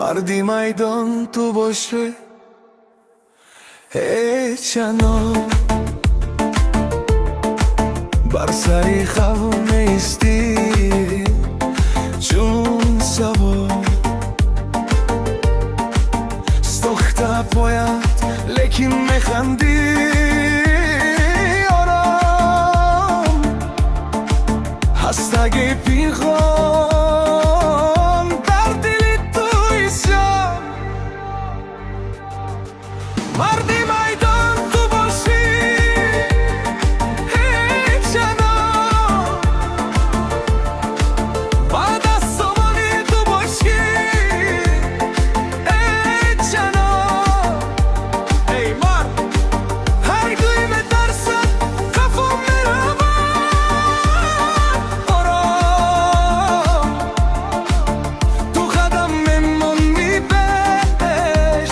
مردی میدان تو باشه چنان بر سری خواب نیستی چون سوار ستخته پایت لیکن میخندی آرام هستگی پینخان در دلی تو ایسان مردی میدان تو باشی چنان بعد از زمانی تو باشی چنان ای مرد هر گوی میترسد کفم میرود آرام تو قدم میمونی بهش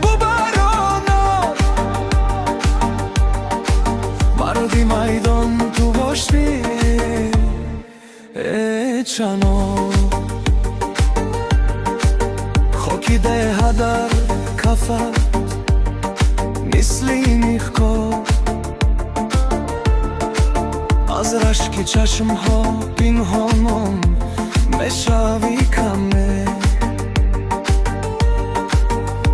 ببرانم مردی میدان تو باشی چنان خاکی ده در کفت مثلی میخکار از رشک چشم ها پنهانم میشوی کمه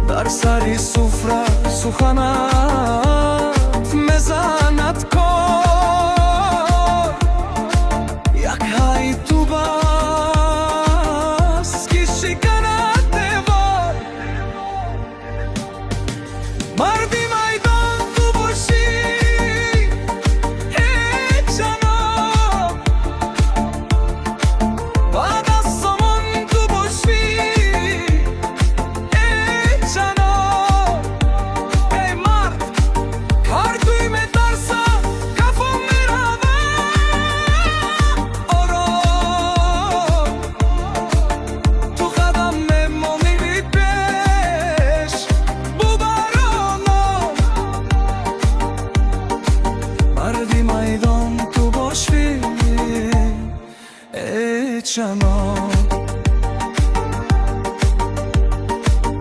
در سری سفره سخنت میزند کار یک های تو بس که شکند دیوار مردی میدان تو باشی چنان بعد از زمان تو باشی چنان ای مرد هر توی میترسه کفم میرود آرام تو قدم میمونی پیش ببرانم مردی میدان تو باشی چنان